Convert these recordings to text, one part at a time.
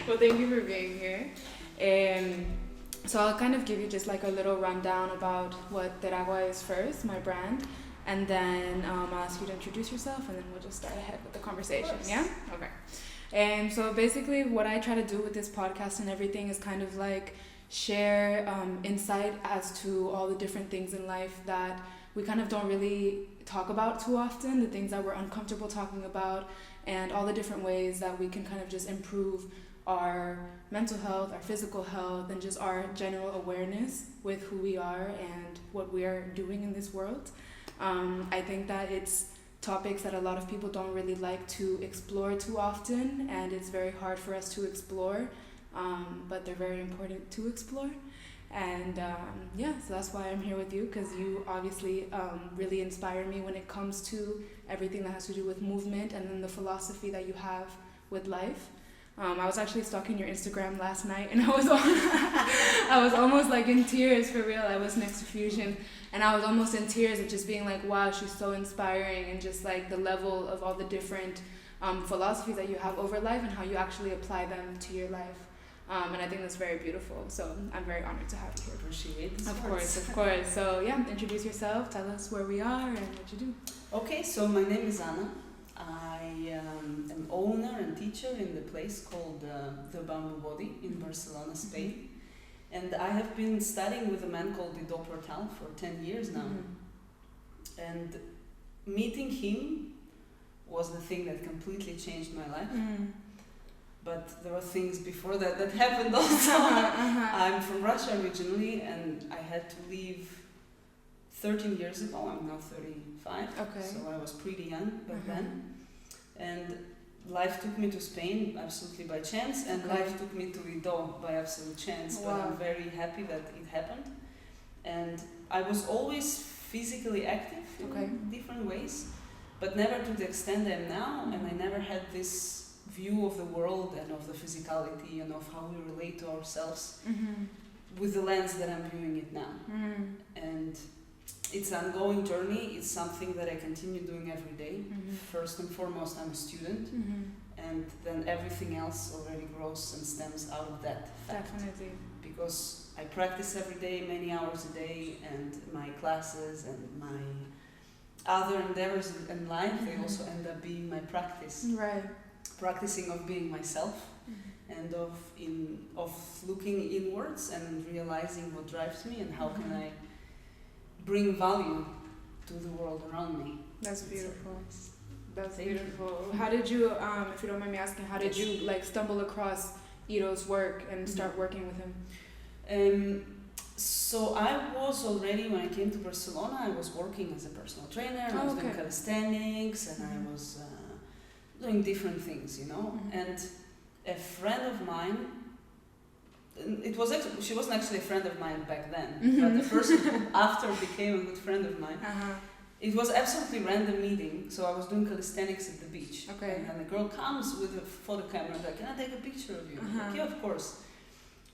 Well, thank you for being here. So I'll kind of give you just like a little rundown about what Teragua is first, my brand, and then I'll ask you to introduce yourself, and then we'll just start ahead with the conversation. Yeah? Okay. And so basically what I try to do with this podcast and everything is kind of like share insight as to all the different things in life that we kind of don't really talk about too often, the things that we're uncomfortable talking about, and all the different ways that we can kind of just improve our mental health, our physical health, and just our general awareness with who we are and what we are doing in this world. I think that it's topics that a lot of people don't really like to explore too often, and it's very hard for us to explore, but they're very important to explore. And so that's why I'm here with you, because you obviously really inspire me when it comes to everything that has to do with movement and then the philosophy that you have with life. I was actually stalking your Instagram last night, and I was almost like in tears, for real. I was next to Fusion, and I was almost in tears of just being like, wow, she's so inspiring, and just like the level of all the different philosophies that you have over life and how you actually apply them to your life. And I think that's very beautiful. So I'm very honored to have you here. Appreciate this. Of course. So yeah, introduce yourself, tell us where we are and what you do. Okay, so my name is Anna. I am owner and teacher in the place called the Bamboo Body in Barcelona, Spain. And I have been studying with a man called Ido Portal for 10 years now. And meeting him was the thing that completely changed my life. But there were things before that happened also. I'm from Russia originally, and I had to leave 13 years ago. I'm now 35, so I was pretty young back then. And life took me to Spain absolutely by chance, and life took me to Ido by absolute chance. But I'm very happy that it happened. And I was always physically active in different ways, but never to the extent I am now, and I never had this view of the world and of the physicality and of how we relate to ourselves with the lens that I'm viewing it now. And it's an ongoing journey. It's something that I continue doing every day. First and foremost, I'm a student, and then everything else already grows and stems out of that fact. Definitely. Because I practice every day, many hours a day, and my classes and my other endeavors in life, they also end up being my practice. Right. Practicing of being myself and of looking inwards and realizing what drives me and how can I bring value to the world around me. That's beautiful. That's beautiful. How did you, if you don't mind me asking, how did you like stumble across Ido's work and start working with him? So I was already, when I came to Barcelona, I was working as a personal trainer. I was doing calisthenics, and I was doing different things, and a friend of mine, she wasn't actually a friend of mine back then, but the person who after became a good friend of mine. It was absolutely random meeting. So I was doing calisthenics at the beach, and then the girl comes with a photo camera, like, can I take a picture of you? Like, yeah, of course.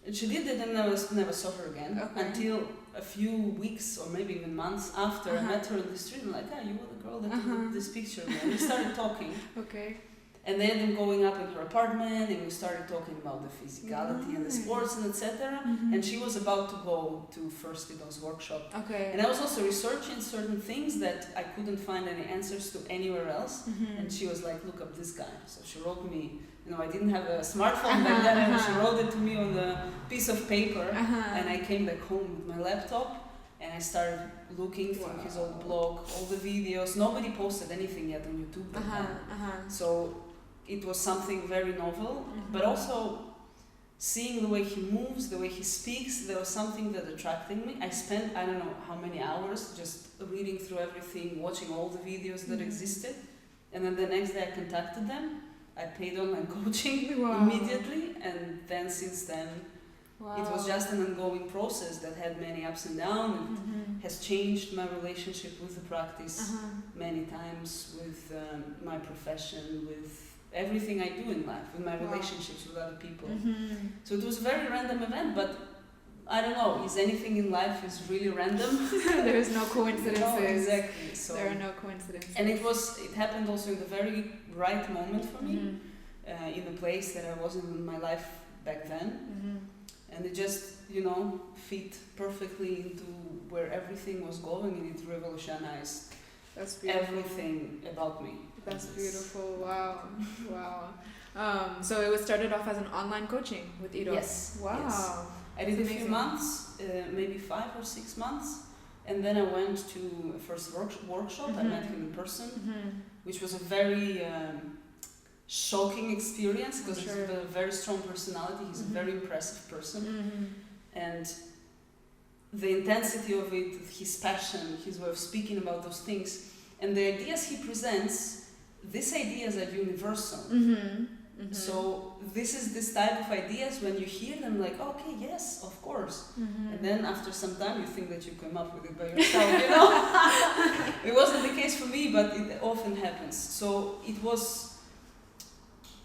And she did it, and I never saw her again until a few weeks or maybe even months after I met her in the street. I'm like, you were the girl that took this picture of me. And we started talking. And then I'm going up in her apartment, and we started talking about the physicality and the sports and etc. And she was about to go to first Ido's workshop. And I was also researching certain things that I couldn't find any answers to anywhere else. And she was like, look up this guy. So she wrote me, I didn't have a smartphone back then, and she wrote it to me on a piece of paper. And I came back home with my laptop, and I started looking through his old blog, all the videos. Nobody posted anything yet on YouTube back then. So it was something very novel, but also seeing the way he moves, the way he speaks, there was something that attracted me. I spent, I don't know how many hours just reading through everything, watching all the videos that existed. And then the next day I contacted them. I paid online coaching immediately, and then since then it was just an ongoing process that had many ups and downs, and has changed my relationship with the practice many times, with my profession, with everything I do in life, with my relationships with other people. So it was a very random event, but I don't know, is anything in life is really random? There is no coincidences. No, exactly. So there are no coincidences. And it happened also in the very right moment for me. in a place that I wasn't in my life back then. And it just, fit perfectly into where everything was going, and it revolutionized everything about me. That's beautiful. Wow. Wow. So it was started off as an online coaching with Ido. Yes. Wow. Yes. I did a few months, maybe 5 or 6 months, and then I went to a first workshop. I met him in person, which was a very shocking experience because he's a very strong personality. He's a very impressive person, and the intensity of it, his passion, his way of speaking about those things, and the ideas he presents, these ideas are universal. So this is this type of ideas, when you hear them, like, okay, yes, of course. And then after some time you think that you came up with it by yourself, It wasn't the case for me, but it often happens. So it was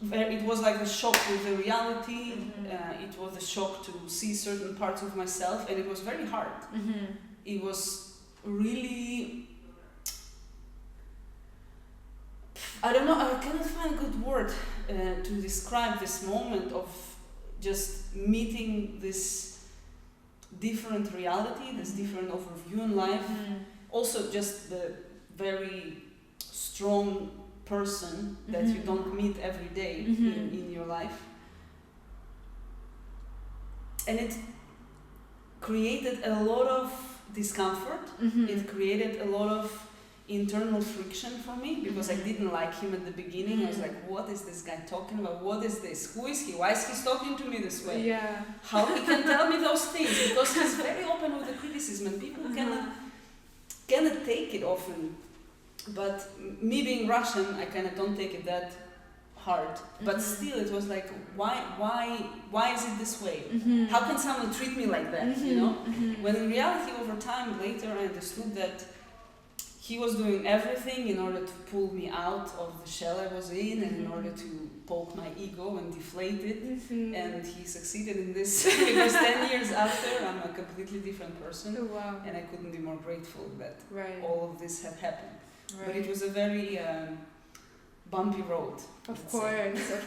like a shock with the reality. It was a shock to see certain parts of myself, and it was very hard. It was really, I don't know, I cannot find a good word to describe this moment of just meeting this different reality, this different overview in life. Also just the very strong person that you don't meet every day in your life. And it created a lot of discomfort. It created a lot of internal friction for me, because I didn't like him at the beginning. I was like, what is this guy talking about? What is this? Who is he? Why is he talking to me this way? Yeah. How he can tell me those things? Because he's very open with the criticism, and people cannot take it often. But me being Russian, I kind of don't take it that hard. But still, it was like, why is it this way? How can someone treat me like that? When in reality, over time, later, I understood that he was doing everything in order to pull me out of the shell I was in, and in order to poke my ego and deflate it. And he succeeded in this, because 10 years after, I'm a completely different person. Oh, wow. And I couldn't be more grateful that all of this had happened. But it was a very bumpy road. Of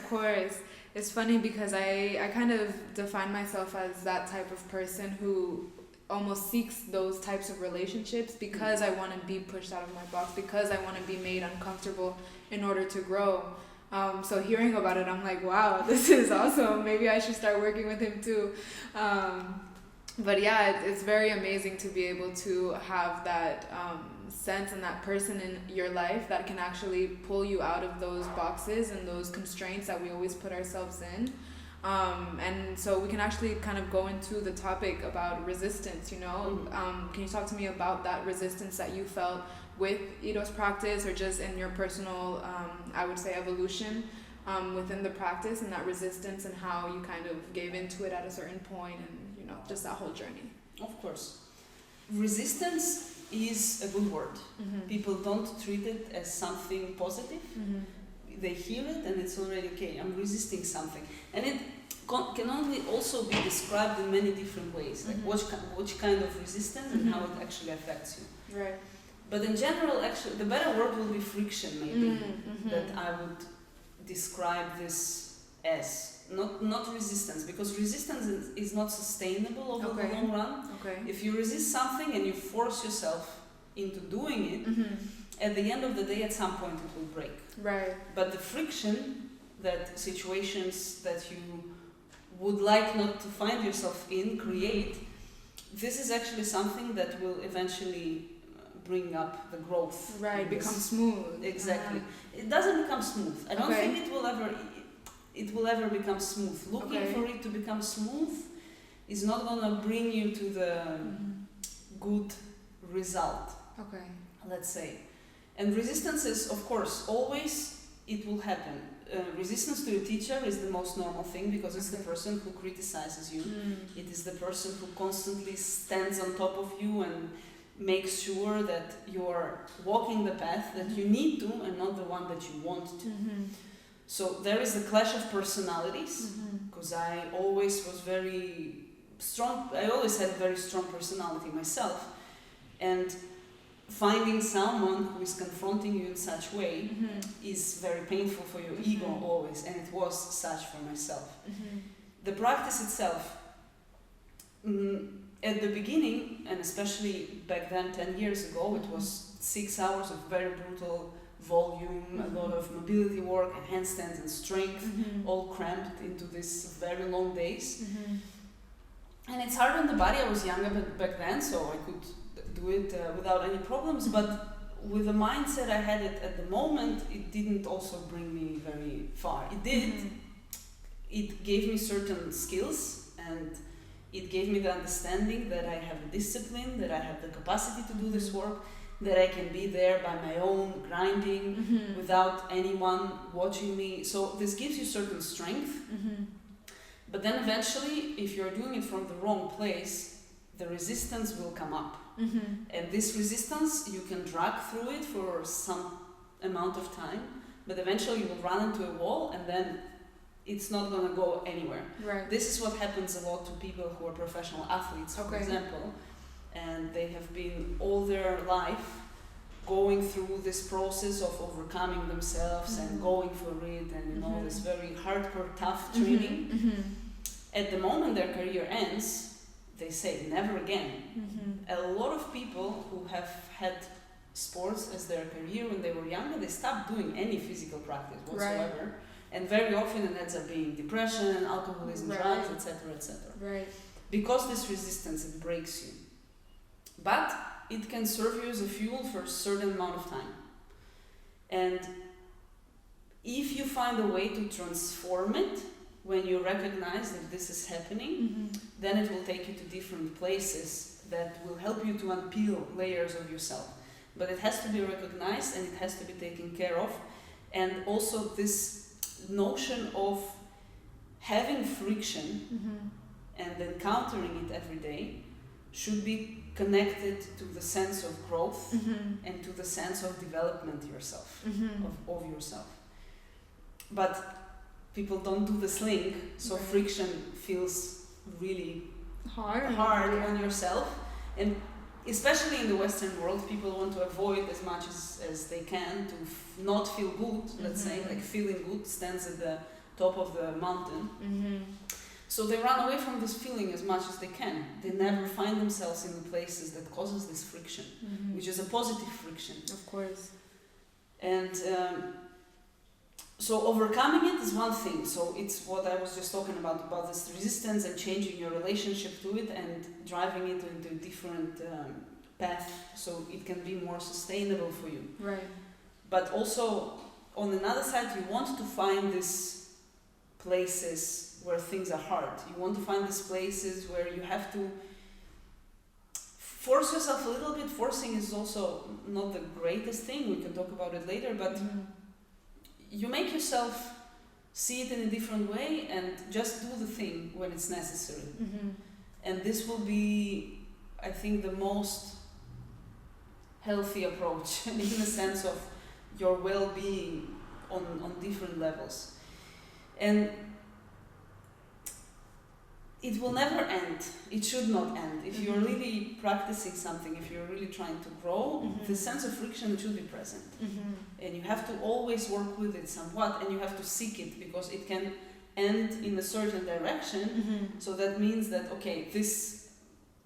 course. It's funny because I kind of define myself as that type of person who almost seeks those types of relationships because I want to be pushed out of my box, because I want to be made uncomfortable in order to grow. So hearing about it, I'm like, wow, this is awesome. Maybe I should start working with him too. But yeah, it's very amazing to be able to have that sense and that person in your life that can actually pull you out of those boxes and those constraints that we always put ourselves in. And so we can actually kind of go into the topic about resistance, Can you talk to me about that resistance that you felt with Ido's practice, or just in your personal, I would say, evolution within the practice, and that resistance and how you kind of gave into it at a certain point, and, just that whole journey? Of course. Resistance is a good word. People don't treat it as something positive. They hear it and it's already, okay, I'm resisting something. And it can only also be described in many different ways, like which kind of resistance and how it actually affects you. Right. But in general, actually, the better word will be friction, maybe, that I would describe this as. Not resistance, because resistance is not sustainable over the long run. If you resist something and you force yourself into doing it, at the end of the day, at some point it will break. Right. But the friction, that situations that you would like not to find yourself in create, this is actually something that will eventually bring up the growth. Right, become smooth. Exactly. It doesn't become smooth. I don't think it will ever become smooth. Looking for it to become smooth is not gonna bring you to the good result. Let's say. And resistance is, of course, always it will happen. Resistance to a teacher is the most normal thing, because it's the person who criticizes you. It is the person who constantly stands on top of you and makes sure that you're walking the path that you need to, and not the one that you want to. So there is a clash of personalities, because I always was very strong. I always had a very strong personality myself, and finding someone who is confronting you in such way is very painful for your ego always, and it was such for myself. The practice itself, at the beginning, and especially back then 10 years ago, it was 6 hours of very brutal volume, a lot of mobility work and handstands and strength, all cramped into these very long days. And it's hard on the body. I was younger back then, so I could do it without any problems, but with the mindset I had it at the moment, it didn't also bring me very far. It did. It gave me certain skills, and it gave me the understanding that I have a discipline, that I have the capacity to do this work, that I can be there by my own grinding without anyone watching me. So this gives you certain strength. But then eventually, if you're doing it from the wrong place, the resistance will come up. And this resistance, you can drag through it for some amount of time, but eventually you will run into a wall, and then it's not going to go anywhere. Right. This is what happens a lot to people who are professional athletes, for example, and they have been all their life going through this process of overcoming themselves and going for it, and you know, this very hardcore, tough training. At the moment their career ends, they say never again. A lot of people who have had sports as their career when they were younger, they stopped doing any physical practice whatsoever. And very often it ends up being depression, alcoholism, drugs, etc., etc. Because this resistance, it breaks you. But it can serve you as a fuel for a certain amount of time. And if you find a way to transform it, when you recognize that this is happening, then it will take you to different places that will help you to unpeel layers of yourself. But it has to be recognized, and it has to be taken care of. And also this notion of having friction and encountering it every day should be connected to the sense of growth and to the sense of development yourself, of yourself. But people don't do this link, so friction feels really hard on yourself. And especially in the Western world, people want to avoid as much as they can to not feel good, let's say, like feeling good stands at the top of the mountain. So they run away from this feeling as much as they can. They never find themselves in the places that causes this friction, which is a positive friction. Of course. And so overcoming it is one thing. So it's what I was just talking about this resistance and changing your relationship to it and driving it into a different path so it can be more sustainable for you. Right. But also, on another side, you want to find these places where things are hard. You want to find these places where you have to force yourself a little bit. Forcing is also not the greatest thing. We can talk about it later, but you make yourself see it in a different way and just do the thing when it's necessary. And this will be, I think, the most healthy approach in the sense of your well-being on different levels. And it will never end. It should not end. If you're really practicing something, if you're really trying to grow, the sense of friction should be present. And you have to always work with it somewhat, and you have to seek it, because it can end in a certain direction. So that means that, okay, this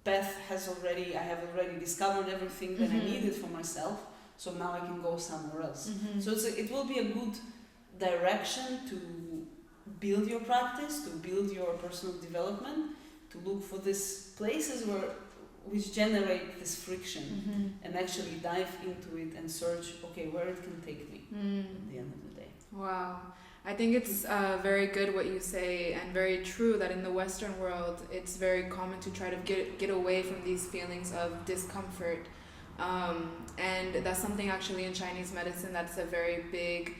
path I have already discovered everything that I needed for myself, so now I can go somewhere else. So it will be a good direction to build your practice, to build your personal development, to look for these places which generate this friction and actually dive into it and search, okay, where it can take me at the end of the day. Wow. I think it's very good what you say, and very true that in the Western world it's very common to try to get away from these feelings of discomfort. And that's something actually in Chinese medicine that's a very big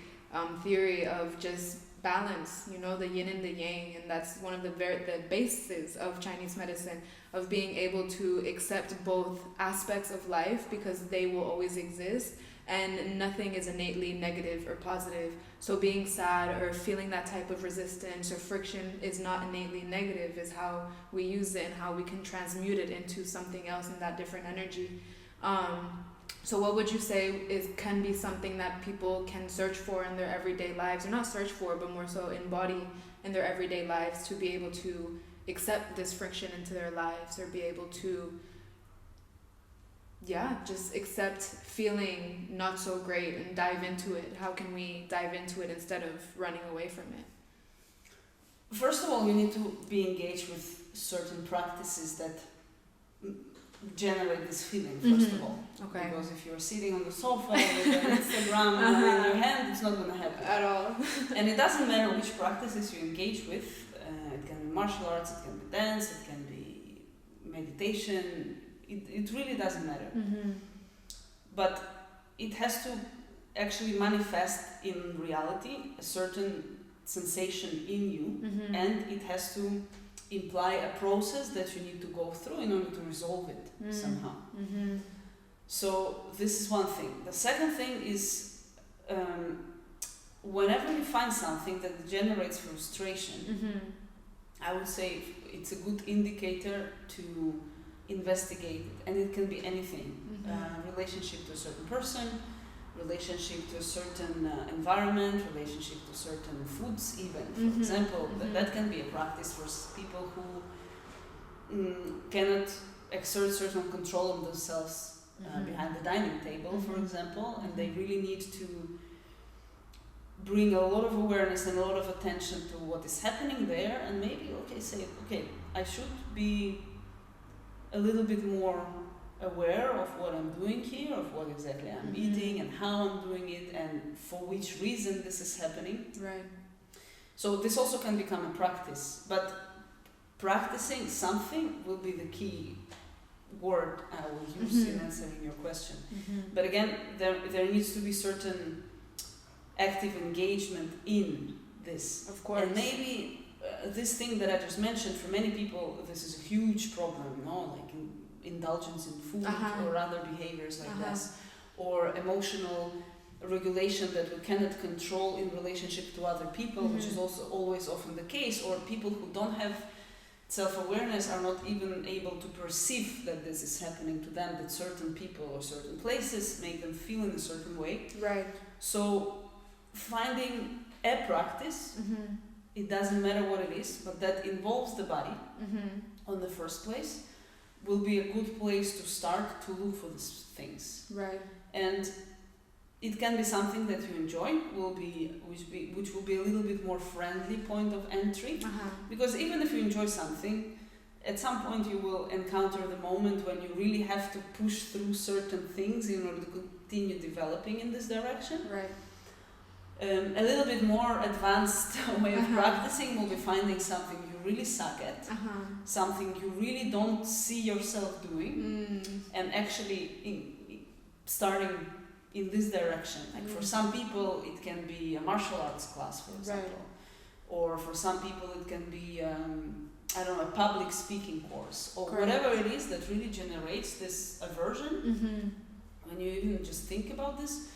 theory of just balance, you know, the yin and the yang, and that's one of the bases of Chinese medicine, of being able to accept both aspects of life, because they will always exist and nothing is innately negative or positive. So being sad or feeling that type of resistance or friction is not innately negative, is how we use it and how we can transmute it into something else in that different energy. So what would you say can be something that people can search for in their everyday lives, or not search for, but more so embody in their everyday lives to be able to accept this friction into their lives, or be able to just accept feeling not so great and dive into it? How can we dive into it instead of running away from it? First of all, you need to be engaged with certain practices that generate this feeling, first of all. Okay. Because if you're sitting on the sofa with an Instagram in your hand, it's not going to happen. At all. And it doesn't matter which practices you engage with. It can be martial arts, it can be dance, it can be meditation. It really doesn't matter. But it has to actually manifest in reality a certain sensation in you, and it has to imply a process that you need to go through in order to resolve it somehow. So this is one thing. The second thing is whenever you find something that generates frustration, I would say it's a good indicator to investigate it, and it can be anything. Relationship to a certain person, relationship to a certain environment, relationship to certain foods even, for example. That can be a practice for people who cannot exert certain control on themselves behind the dining table, for example, and they really need to bring a lot of awareness and a lot of attention to what is happening there, and maybe I should be a little bit more aware of what I'm doing here, of what exactly I'm eating and how I'm doing it, and for which reason this is happening. Right. So this also can become a practice, but practicing something will be the key word I will use in answering your question. But again, there needs to be certain active engagement in this. Of course. And maybe this thing that I just mentioned, for many people, this is a huge problem, like indulgence in food or other behaviors like this, or emotional regulation that we cannot control in relationship to other people, which is also always often the case, or people who don't have self-awareness are not even able to perceive that this is happening to them, that certain people or certain places make them feel in a certain way. Right. So finding a practice, it doesn't matter what it is, but that involves the body on the first place, will be a good place to start to look for these things. Right. And it can be something that you enjoy, which will be a little bit more friendly point of entry. Because even if you enjoy something, at some point you will encounter the moment when you really have to push through certain things in order to continue developing in this direction. Right. A little bit more advanced way of practicing will be finding something you really suck at, something you really don't see yourself doing, and actually starting in this direction. Like for some people it can be a martial arts class, for example, or for some people it can be a public speaking course, or whatever it is that really generates this aversion. When you even just think about this,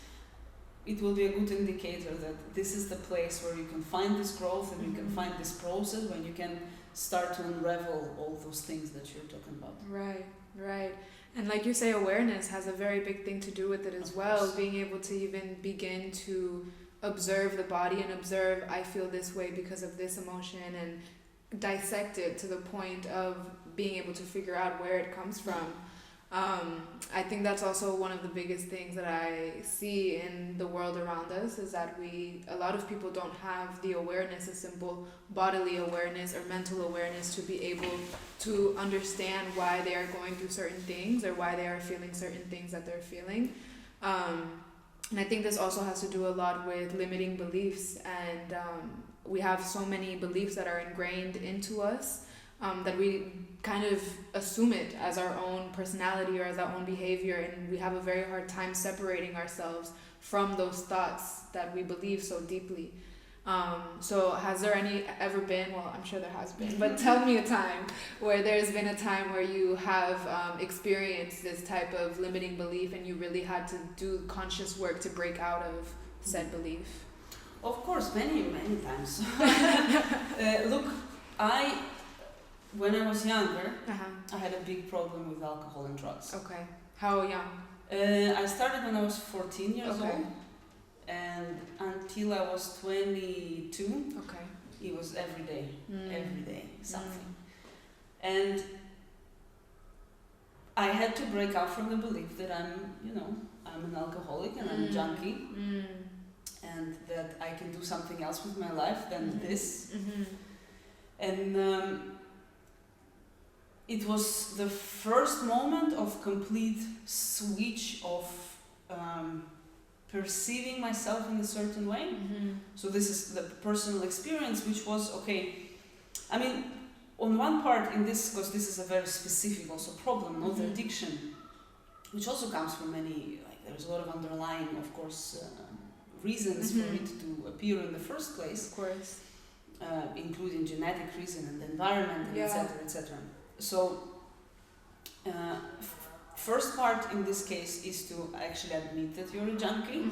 it will be a good indicator that this is the place where you can find this growth and you can find this process when you can start to unravel all those things that you're talking about. Right. And like you say, awareness has a very big thing to do with it as well. Being able to even begin to observe the body and observe, I feel this way because of this emotion, and dissect it to the point of being able to figure out where it comes from. I think that's also one of the biggest things that I see in the world around us, is that a lot of people don't have the awareness, a simple bodily awareness or mental awareness, to be able to understand why they are going through certain things or why they are feeling certain things that they're feeling. And I think this also has to do a lot with limiting beliefs, and we have so many beliefs that are ingrained into us, that we kind of assume it as our own personality or as our own behavior, and we have a very hard time separating ourselves from those thoughts that we believe so deeply. So has there ever been, well, I'm sure there has been, but tell me a time where there's been a time where you have experienced this type of limiting belief and you really had to do conscious work to break out of said belief? Of course, many times. Look, when I was younger, I had a big problem with alcohol and drugs. Okay. How young? I started when I was 14 years old, and until I was 22, it was every day, something. And I had to break out from the belief that I'm an alcoholic and I'm a junkie, and that I can do something else with my life than this. And it was the first moment of complete switch of perceiving myself in a certain way. So this is the personal experience, which was I mean, on one part in this, because this is a very specific also problem, not the addiction, which also comes from many, there's a lot of underlying, of course, reasons for it to appear in the first place. Of course. Including genetic reason and the environment, and etc., etc. So, first part in this case is to actually admit that you're a junkie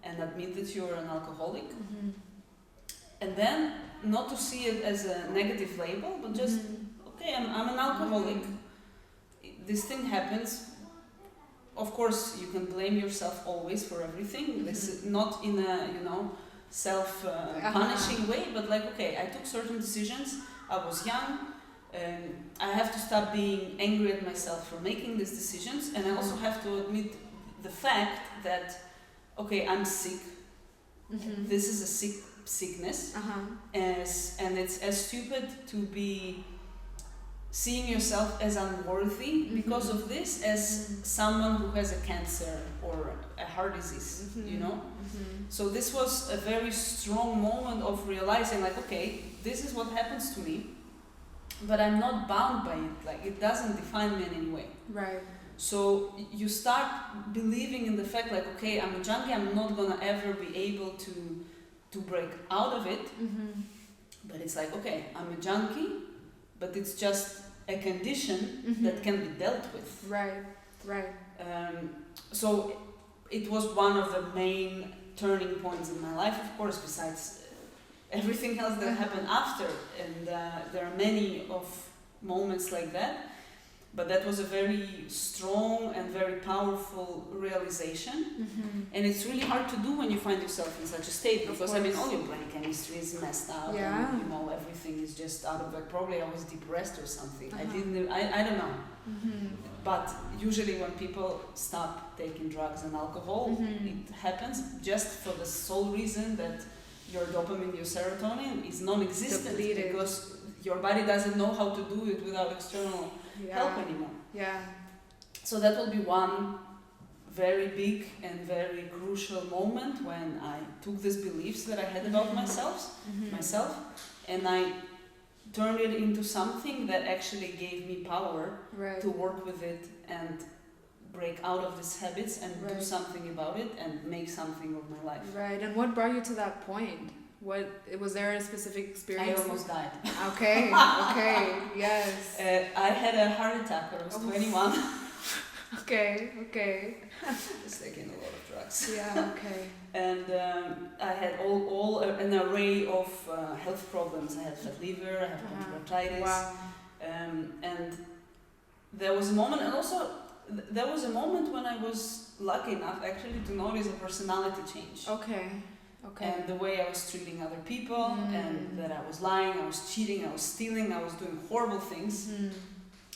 and admit that you're an alcoholic, and then not to see it as a negative label, but just I'm an alcoholic. This thing happens. Of course, you can blame yourself always for everything. This is not in a self-punishing way, but I took certain decisions. I was young. I have to stop being angry at myself for making these decisions, and I also have to admit the fact that I'm sick. This is a sickness, and it's as stupid to be seeing yourself as unworthy because of this as someone who has a cancer or a heart disease, So this was a very strong moment of realizing this is what happens to me, but I'm not bound by it. It doesn't define me in any way. Right. So you start believing in the fact I'm a junkie, I'm not gonna ever be able to break out of it. But it's I'm a junkie, but it's just a condition that can be dealt with. Right. So it was one of the main turning points in my life, of course, besides everything else that happened after. And there are many of moments like that. But that was a very strong and very powerful realization. And it's really hard to do when you find yourself in such a state, because all your brain chemistry is messed up, and everything is just out of probably I was depressed or something. I don't know. But usually when people stop taking drugs and alcohol, it happens just for the sole reason that your dopamine, your serotonin is non-existent, because your body doesn't know how to do it without external help anymore. So that will be one very big and very crucial moment when I took these beliefs that I had about myself, and I turned it into something that actually gave me power to work with it and break out of these habits and do something about it and make something of my life. Right. And what brought you to that point? Was there a specific experience? I almost died. Okay, yes. I had a heart attack when I was 21. Okay. I was taking a lot of drugs. And I had all an array of health problems. I had fat liver, I had pancreatitis. Wow. And there was a moment, and also there was a moment when I was lucky enough actually to notice a personality change. Okay. And the way I was treating other people, and that I was lying, I was cheating, I was stealing, I was doing horrible things.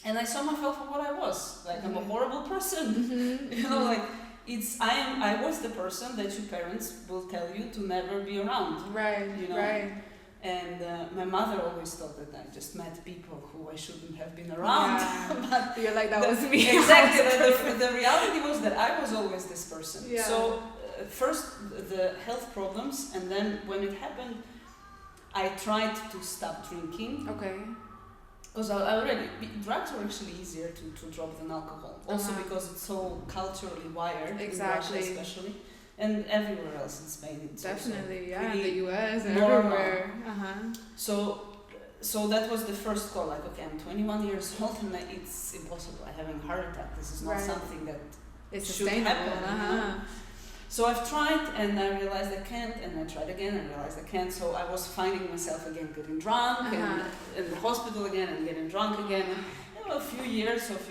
And I saw myself for what I was. I'm a horrible person. I was the person that your parents will tell you to never be around. Right. And my mother always thought that I just met people who I shouldn't have been around. But you're that was me. Exactly. The reality was that I was always this person. So first the health problems, and then when it happened, I tried to stop drinking. Because drugs are actually easier to drop than alcohol. Also because it's so culturally wired, in Russia especially, and everywhere else in Spain. It's definitely, in the US and everywhere. So that was the first call. I'm 21 years old and it's impossible. I'm having a heart attack. This is not something that should happen. So I've tried and I realized I can't, and I tried again and realized I can't. So I was finding myself again getting drunk and in the hospital again and getting drunk again. And a few years of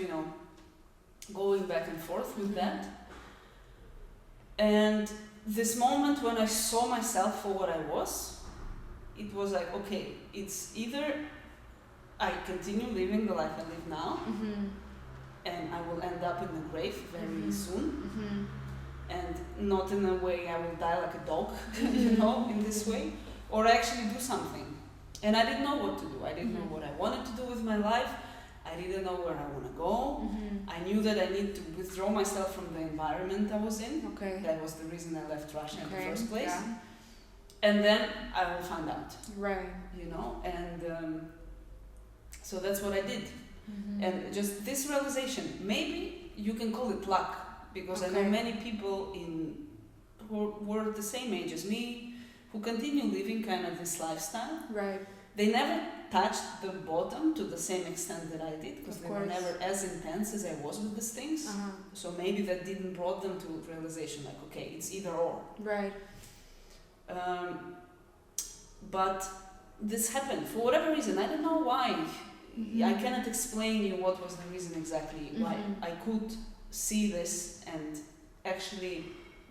going back and forth with that. And this moment when I saw myself for what I was, it was like, okay, it's either I continue living the life I live now, and I will end up in the grave very soon, and not in a way I will die like a dog, you know, in this way, or actually do something. And I didn't know what to do. I didn't know what I wanted to do with my life. I didn't know where I want to go. I knew that I need to withdraw myself from the environment I was in. Okay. That was the reason I left Russia in the first place. Yeah. And then I will find out. Right. You know, and so that's what I did. And just this realization, maybe you can call it luck, because I know many people who were the same age as me, who continue living kind of this lifestyle. Right. They never touched the bottom to the same extent that I did, because they were never as intense as I was with these things. So maybe that didn't brought them to realization, like, okay, it's either or. Right. But this happened for whatever reason. I don't know why. I cannot explain you what was the reason exactly why I could see this and actually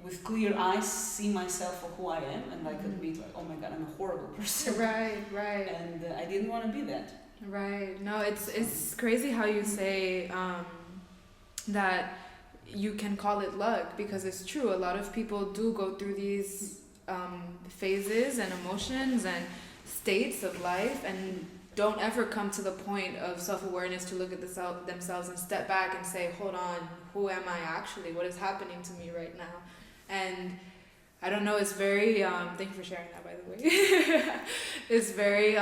with clear eyes see myself for who I am, and I could be like, oh my god, I'm a horrible person. Right. And I didn't want to be that. Right. No, it's crazy how you say that you can call it luck, because it's true. A lot of people do go through these phases and emotions and states of life and don't ever come to the point of self-awareness to look at themselves and step back and say, hold on, who am I actually? What is happening to me right now? And I don't know, it's very, thank you for sharing that, by the way. It's very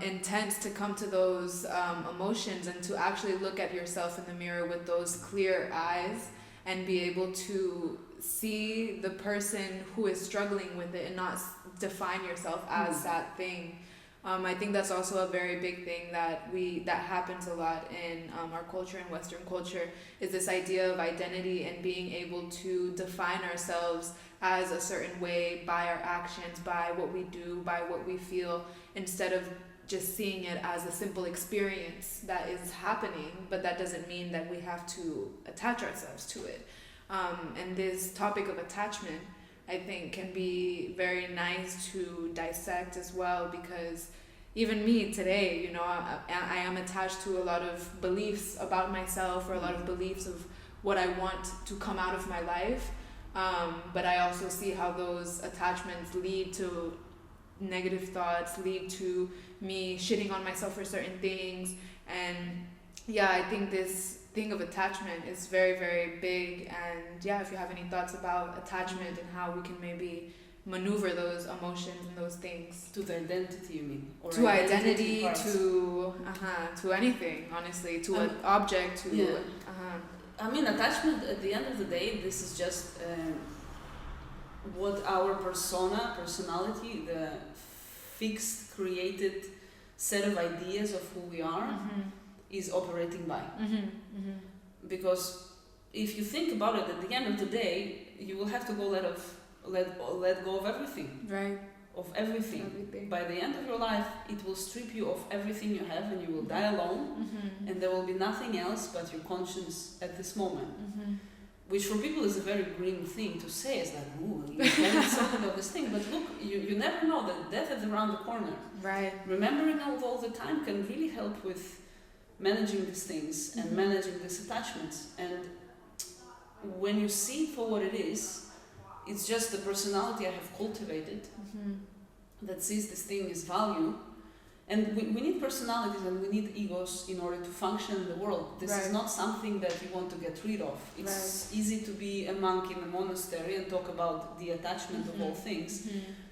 intense to come to those emotions and to actually look at yourself in the mirror with those clear eyes and be able to see the person who is struggling with it and not define yourself as that thing. I think that's also a very big thing that happens a lot in our culture and Western culture, is this idea of identity and being able to define ourselves as a certain way by our actions, by what we do, by what we feel, instead of just seeing it as a simple experience that is happening, but that doesn't mean that we have to attach ourselves to it. And this topic of attachment, I think, can be very nice to dissect as well, because even me today, you know, I am attached to a lot of beliefs about myself, or a lot of beliefs of what I want to come out of my life. But I also see how those attachments lead to negative thoughts, lead to me shitting on myself for certain things. And yeah, I think this thing of attachment is very, very big. And yeah, if you have any thoughts about attachment and how we can maybe maneuver those emotions and those things. To the identity, you mean? Or to identity, to anything, honestly, to an object, to... I mean, attachment, at the end of the day, this is just what our personality, the fixed, created set of ideas of who we are, is operating by. Because if you think about it, at the end of the day, you will have to go let go of everything. Right. Of everything. By the end of your life, it will strip you of everything you have, and you will die alone, and there will be nothing else but your conscience at this moment. Which for people is a very grim thing to say. It's like, ooh, you can't talk about this thing. But look, you never know that death is around the corner. Right. Remembering all the time can really help with managing these things and managing these attachments. And when you see it for what it is, it's just the personality I have cultivated that sees this thing as value. And we need personalities and we need egos in order to function in the world. This is not something that you want to get rid of. It's easy to be a monk in a monastery and talk about the attachment of all things.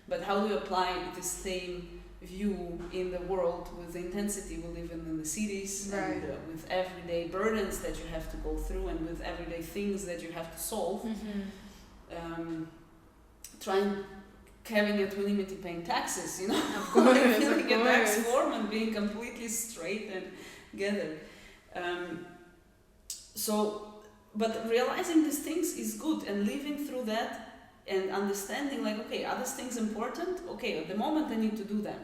But how do you apply the same view in the world with the intensity we live in the cities, and with everyday burdens that you have to go through, and with everyday things that you have to solve? Having it with limiting paying taxes, you know, of course, filling a tax form and being completely straight and gathered. But realizing these things is good, and living through that and understanding, like, okay, are these things important? Okay, at the moment I need to do them.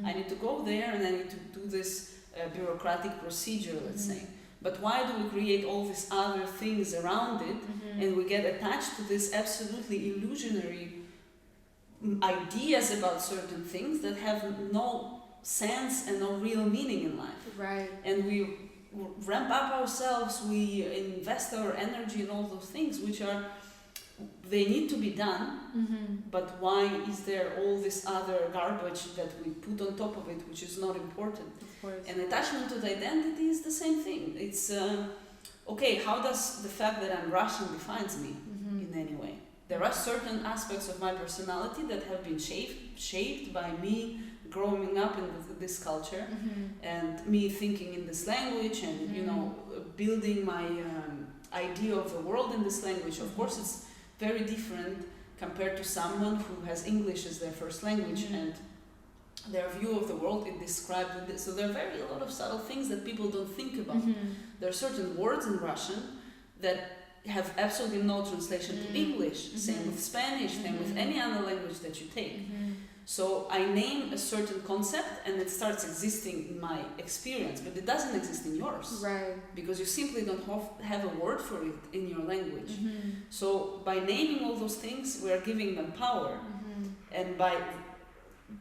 I need to go there and I need to do this bureaucratic procedure, let's say. But why do we create all these other things around it, and we get attached to this absolutely illusionary ideas about certain things that have no sense and no real meaning in life. Right. And we ramp up ourselves, we invest our energy in all those things which are, they need to be done, but why is there all this other garbage that we put on top of it which is not important? Of course. And attachment to the identity is the same thing. It's okay, how does the fact that I'm Russian defines me in any way? There are certain aspects of my personality that have been shaped by me growing up in this culture, and me thinking in this language, and you know, building my idea of the world in this language. Of course, it's very different compared to someone who has English as their first language, and their view of the world is described with this. So there are a lot of subtle things that people don't think about. There are certain words in Russian that have absolutely no translation to English. Same with Spanish, same with any other language that you take. So I name a certain concept and it starts existing in my experience, but it doesn't exist in yours. Right. Because you simply don't have a word for it in your language. So by naming all those things, we are giving them power. And by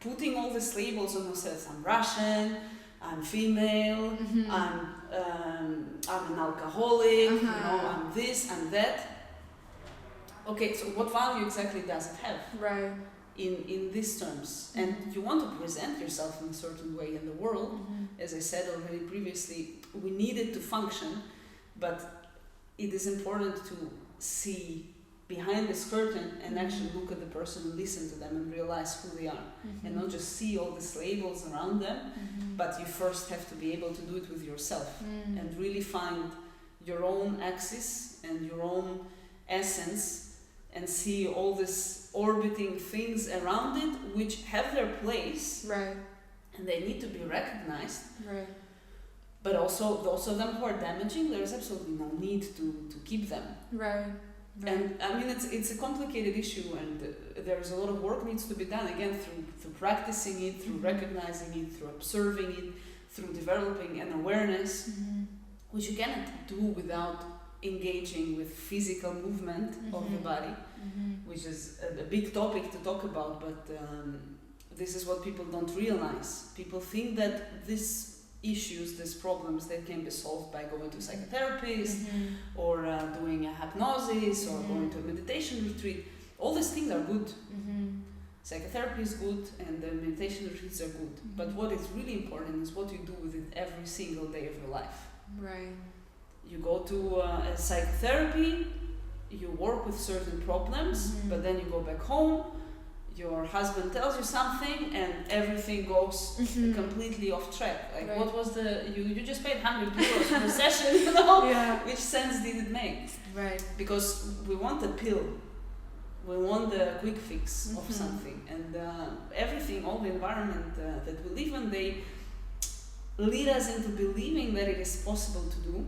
putting all these labels on ourselves, I'm Russian, I'm female, I'm an alcoholic, you know, I'm this, I'm that. Okay, so what value exactly does it have? Right. In these terms? And you want to present yourself in a certain way in the world. As I said already previously, we need it to function, but it is important to see behind this curtain and actually look at the person and listen to them and realize who they are, and not just see all these labels around them, but you first have to be able to do it with yourself and really find your own axis and your own essence and see all these orbiting things around it which have their place, right, and they need to be recognized, right, but also those of them who are damaging, there is absolutely no need to keep them. right. And I mean, it's a complicated issue, and there is a lot of work needs to be done, again, through practicing it, through recognizing it, through observing it, through developing an awareness, which you cannot do without engaging with physical movement of the body, which is a big topic to talk about, but this is what people don't realize. People think that these issues, these problems, that can be solved by going to a psychotherapist or doing a hypnosis or going to a meditation retreat. All these things are good. Psychotherapy is good and the meditation retreats are good. But what is really important is what you do with it every single day of your life. Right. You go to a psychotherapy, you work with certain problems, but then you go back home, your husband tells you something and everything goes completely off track. Like, right. What was you just paid €100 for a session, you know? Yeah. Which sense did it make? Right. Because we want a pill. We want the quick fix of something. And everything, all the environment that we live in, they lead us into believing that it is possible to do.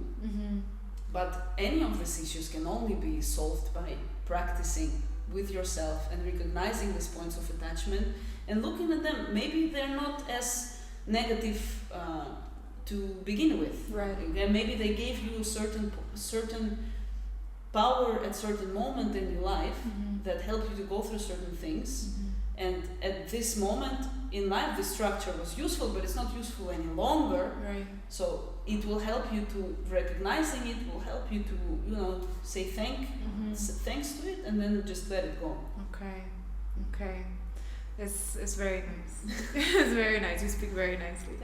But any of these issues can only be solved by practicing with yourself and recognizing these points of attachment and looking at them. Maybe they're not as negative to begin with. Right. Maybe they gave you certain power at certain moment in your life that helped you to go through certain things. And at this moment in life, the structure was useful, but it's not useful any longer. Right. So it will help you to recognizing it, will help you to, say thanks to it, and then just let it go. Okay. It's very nice. It's very nice. You speak very nicely.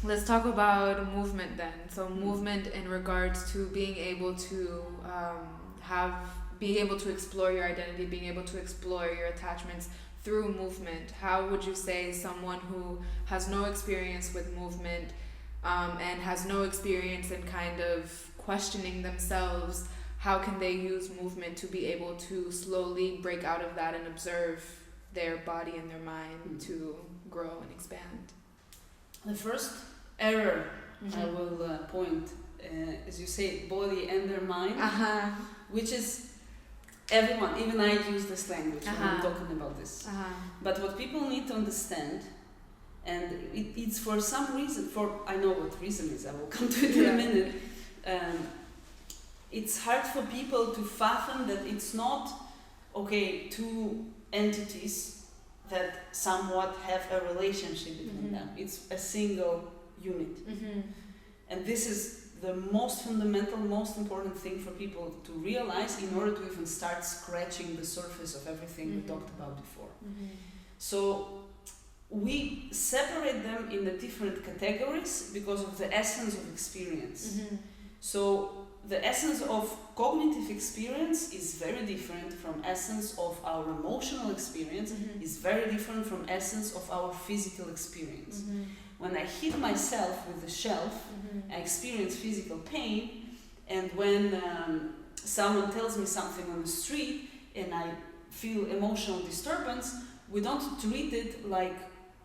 Let's talk about movement then. So movement in regards to being able to being able to explore your identity, being able to explore your attachments through movement. How would you say someone who has no experience with movement and has no experience in kind of questioning themselves, how can they use movement to be able to slowly break out of that and observe their body and their mind to grow and expand? The first error I will point, as you say, body and their mind, which is everyone, even I use this language when I'm talking about this. But what people need to understand, And it's for some reason, I know what reason is, I will come to it in a minute. It's hard for people to fathom that it's not, okay, two entities that somewhat have a relationship between them. It's a single unit. And this is the most fundamental, most important thing for people to realize in order to even start scratching the surface of everything we talked about before. So we separate them in the different categories because of the essence of experience. So the essence of cognitive experience is very different from essence of our emotional experience, is very different from essence of our physical experience. When I hit myself with the shelf, I experience physical pain, and when someone tells me something on the street and I feel emotional disturbance, we don't treat it like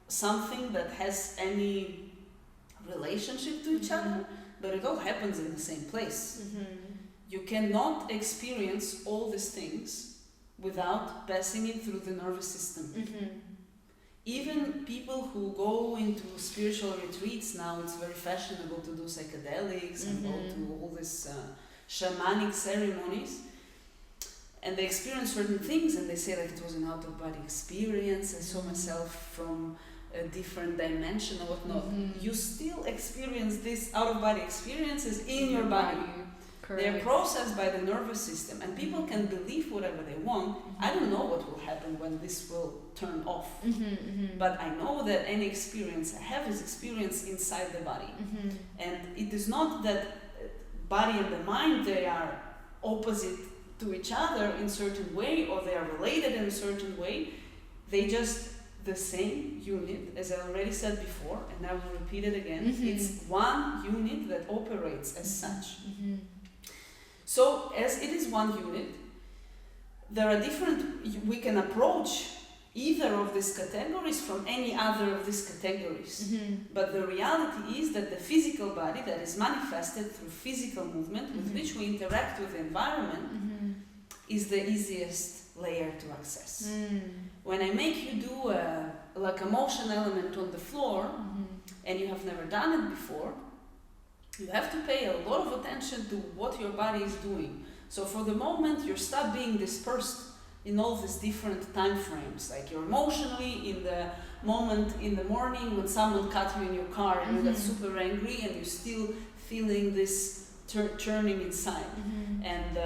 something that has any relationship to each other, but it all happens in the same place. You cannot experience all these things without passing it through the nervous system. Even people who go into spiritual retreats now, it's very fashionable to do psychedelics and go to all these shamanic ceremonies, and they experience certain things and they say like it was an out-of-body experience, I saw myself from a different dimension or whatnot. You still experience these out-of-body experiences in your body. Correct. They're processed by the nervous system, and people can believe whatever they want. I don't know what will happen when this will turn off, but I know that any experience I have is experience inside the body. And it is not that body and the mind, they are opposite to each other in certain way, or they are related in a certain way. They just the same unit, as I already said before, and I will repeat it again. It's one unit that operates as such. So as it is one unit, there are different, we can approach either of these categories from any other of these categories. But the reality is that the physical body that is manifested through physical movement with which we interact with the environment is the easiest layer to access. When I make you do like a motion element on the floor and you have never done it before, you have to pay a lot of attention to what your body is doing. So for the moment you stop being dispersed in all these different time frames, like you're emotionally in the moment in the morning when someone cut you in your car and you get super angry and you're still feeling this churning inside. And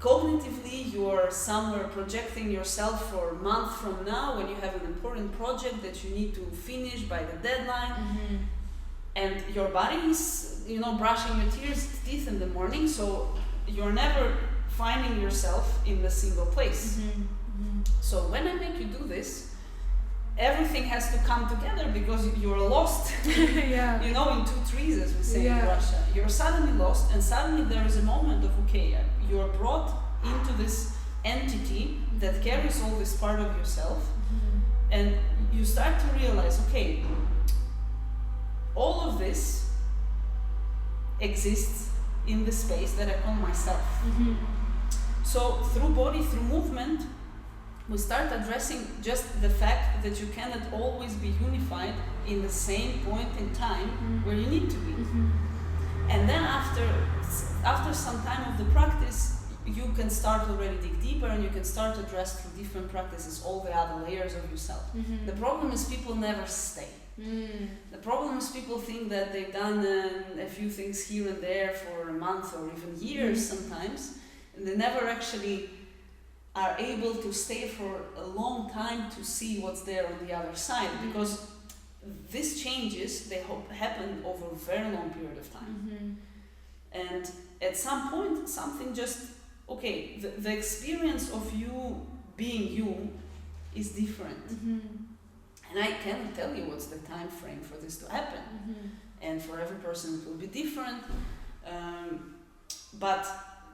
cognitively you are somewhere projecting yourself for a month from now when you have an important project that you need to finish by the deadline. And your body is, brushing your teeth in the morning, so you're never finding yourself in a single place. So when I make you do this, everything has to come together because you're lost. In two trees, as we say in Russia. You're suddenly lost, and suddenly there is a moment of, you're brought into this entity that carries all this part of yourself, and you start to realize, all of this exists in the space that I call myself. So through body, through movement, we start addressing just the fact that you cannot always be unified in the same point in time where you need to be. And then after some time of the practice, you can start already dig deeper and you can start to address through different practices all the other layers of yourself. The problem is people never stay. The problem is people think that they've done a few things here and there for a month or even years sometimes, and they never actually are able to stay for a long time to see what's there on the other side, because these changes, they happen over a very long period of time. And at some point, something just, the experience of you being you is different. And I can't tell you what's the time frame for this to happen. And for every person it will be different. But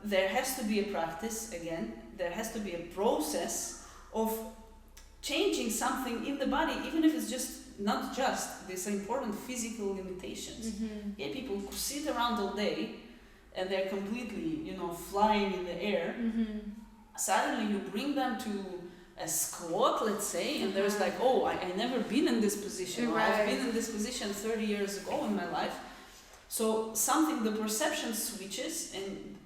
there has to be a practice, again, there has to be a process of changing something in the body, even if it's just not just these important physical limitations. People sit around all day and they're completely, flying in the air. Suddenly you bring them to a squat, let's say, and there's like, oh, I never been in this position, or I've been in this position 30 years ago in my life. So the perception switches, and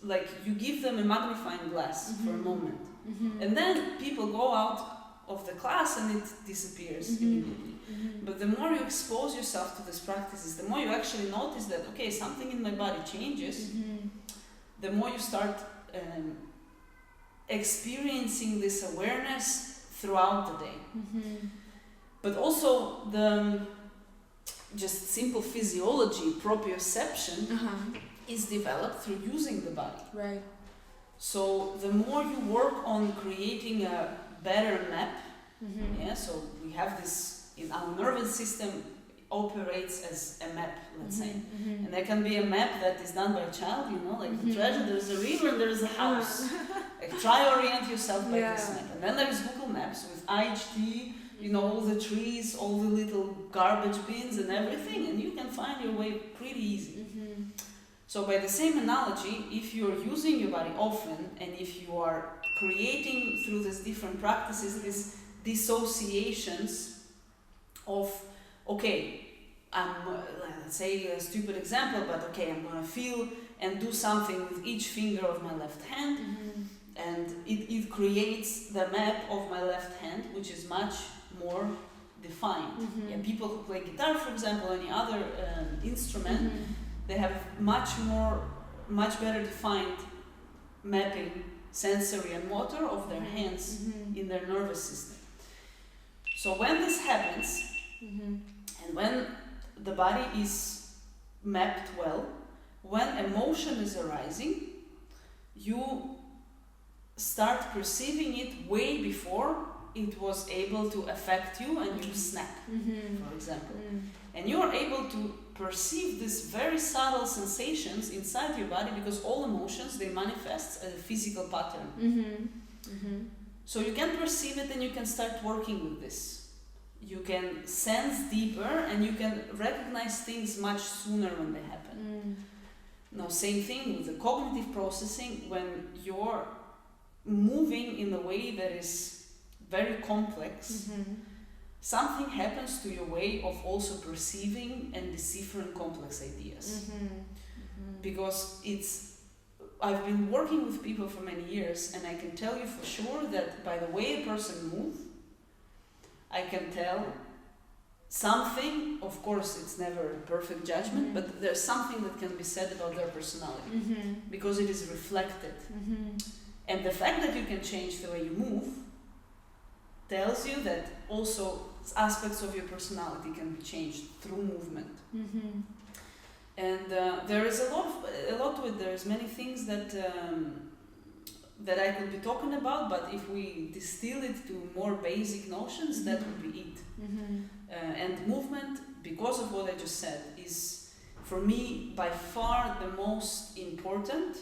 like you give them a magnifying glass for a moment. And then people go out of the class and it disappears immediately. But the more you expose yourself to these practices, the more you actually notice that, okay, something in my body changes, the more you start experiencing this awareness throughout the day. But also the just simple physiology, proprioception, is developed through using the body. Right. So the more you work on creating a better map, so we have this in our nervous system, operates as a map, let's say. And there can be a map that is done by a child, like the treasure, there's a river and there's a house. Like, try orient yourself by this map. And then there's Google Maps with IHD, all the trees, all the little garbage bins and everything, and you can find your way pretty easy. So by the same analogy, if you're using your body often, and if you are creating through these different practices, these dissociations of, okay, let's say a stupid example, but okay, I'm gonna feel and do something with each finger of my left hand, and it creates the map of my left hand, which is much more defined. People who play guitar, for example, or any other instrument, they have much better defined mapping, sensory and motor, of their hands in their nervous system. So when this happens, and when the body is mapped well, when emotion is arising, you start perceiving it way before it was able to affect you and you snap, for example. And you are able to perceive these very subtle sensations inside your body, because all emotions, they manifest as a physical pattern. So you can perceive it and you can start working with this. You can sense deeper and you can recognize things much sooner when they happen. Now, same thing with the cognitive processing. When you're moving in a way that is very complex, something happens to your way of also perceiving and deciphering complex ideas. Because I've been working with people for many years, and I can tell you for sure that by the way a person moves, I can tell something. Of course, it's never a perfect judgment, but there's something that can be said about their personality, because it is reflected. And the fact that you can change the way you move tells you that also aspects of your personality can be changed through movement. And there is a lot to it. There's many things that I could be talking about, but if we distill it to more basic notions, that would be it. And movement, because of what I just said, is for me by far the most important,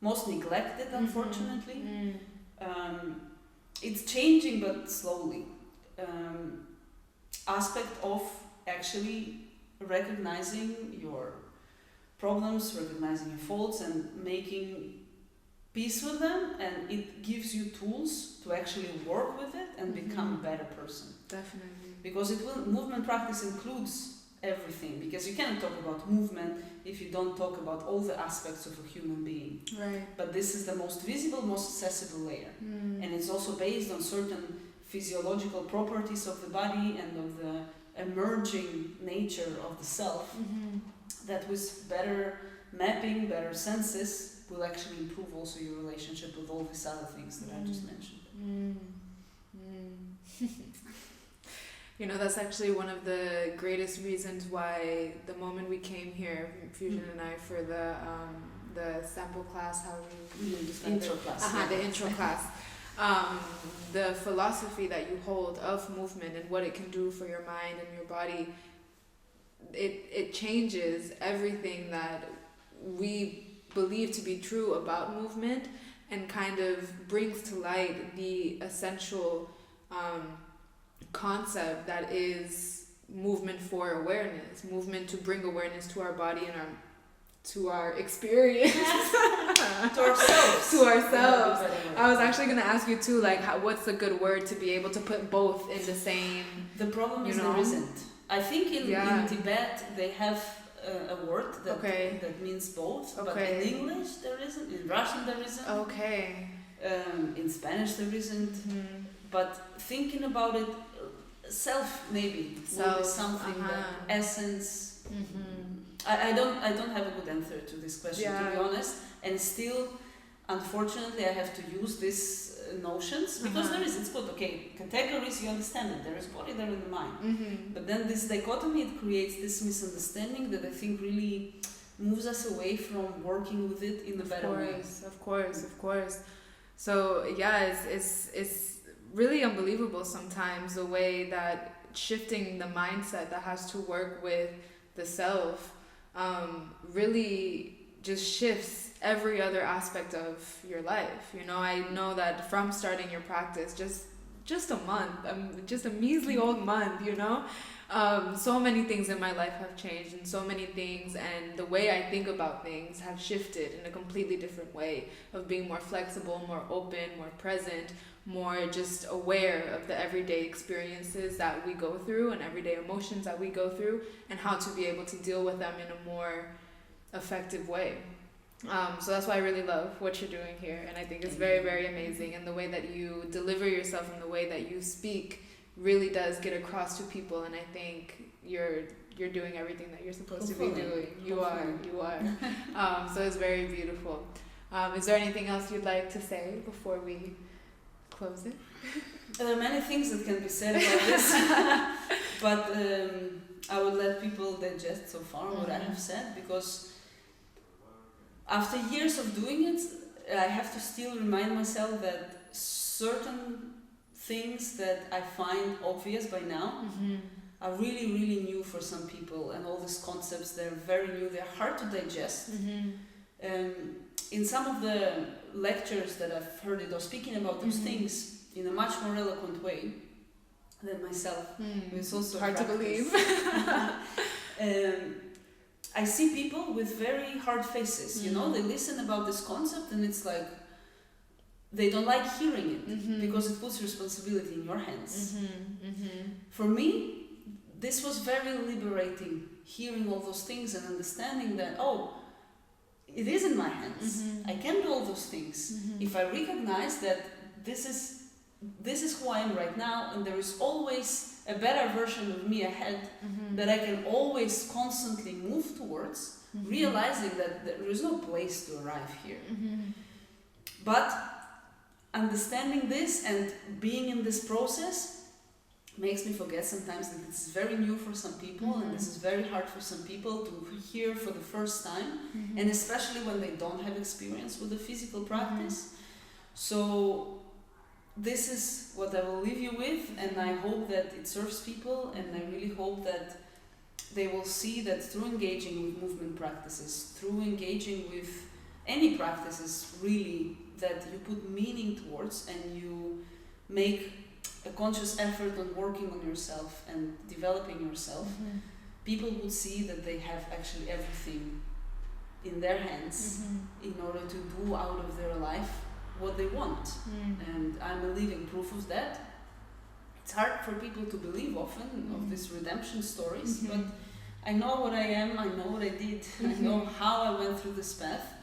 most neglected, unfortunately. It's changing, but slowly. Aspect of actually recognizing your problems, recognizing your faults, and making peace with them, and it gives you tools to actually work with it and become a better person. Definitely. Because movement practice includes everything, because you cannot talk about movement if you don't talk about all the aspects of a human being. Right. But this is the most visible, most accessible layer. And it's also based on certain physiological properties of the body and of the emerging nature of the self, that with better mapping, better senses, will actually improve also your relationship with all these other things that I just mentioned. That's actually one of the greatest reasons why the moment we came here, Fusion and I, for the sample class, how we intro class. The intro class. The philosophy that you hold of movement and what it can do for your mind and your body, it changes everything that we believe to be true about movement, and kind of brings to light the essential concept that is movement for awareness, movement to bring awareness to our body and to our experience. To ourselves. To ourselves. I was actually going to ask you too, like, what's a good word to be able to put both in the same... The problem is there isn't. I think in Tibet they have a word that means both, but in English there isn't, in Russian there isn't. Okay. In Spanish there isn't. Mm-hmm. But thinking about it, self maybe will be something that essence. Mm-hmm. I don't have a good answer to this question, to be honest, and still, unfortunately, I have to use these notions because it's good. Okay, categories, you understand it. There is body, there is the mind. Mm-hmm. But then this dichotomy, it creates this misunderstanding that I think really moves us away from working with it in a better way. Of course. So yeah, it's really unbelievable sometimes the way that shifting the mindset that has to work with the self really just shifts every other aspect of your life. You know, I know that from starting your practice, just a month, just a measly old month, you know, so many things in my life have changed, and so many things, and the way I think about things have shifted in a completely different way of being more flexible, more open, more present, more just aware of the everyday experiences that we go through and everyday emotions that we go through, and how to be able to deal with them in a more effective way. So that's why I really love what you're doing here, and I think it's very, very amazing, and the way that you deliver yourself and the way that you speak really does get across to people, and I think you're doing everything that you're supposed to be doing. You are. So it's very beautiful. Is there anything else you'd like to say before we close it? There are many things that can be said about this, but I would let people digest so far what I have said, because after years of doing it, I have to still remind myself that certain things that I find obvious by now are really, really new for some people, and all these concepts, they're very new, they're hard to digest. In some of the lectures that I've heard it, or speaking about those things in a much more eloquent way than myself, it's also hard to believe. I see people with very hard faces, you know, they listen about this concept and it's like they don't like hearing it because it puts responsibility in your hands. For me, this was very liberating, hearing all those things and understanding that, it is in my hands. I can do all those things. If I recognize that this is who I am right now, and there is always a better version of me ahead that I can always constantly move towards, realizing that there is no place to arrive here. But understanding this and being in this process makes me forget sometimes that it's very new for some people, and this is very hard for some people to hear for the first time, and especially when they don't have experience with the physical practice. So this is what I will leave you with, and I hope that it serves people, and I really hope that they will see that through engaging with movement practices, through engaging with any practices really, that you put meaning towards and you make a conscious effort on working on yourself and developing yourself, people will see that they have actually everything in their hands in order to do out of their life what they want. And I'm a living proof of that. It's hard for people to believe often of these redemption stories, but I know what I am, I know what I did, I know how I went through this path,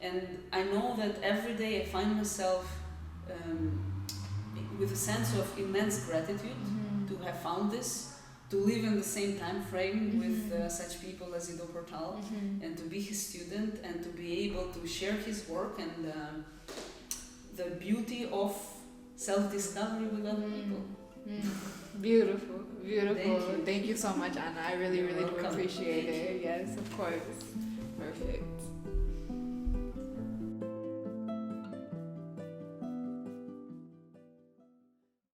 and I know that every day I find myself with a sense of immense gratitude to have found this, to live in the same time frame with such people as Ido Portal, and to be his student, and to be able to share his work and the beauty of self-discovery with other people. Beautiful. Thank you so much, Anna. I really do appreciate it. Yes, of course. Perfect.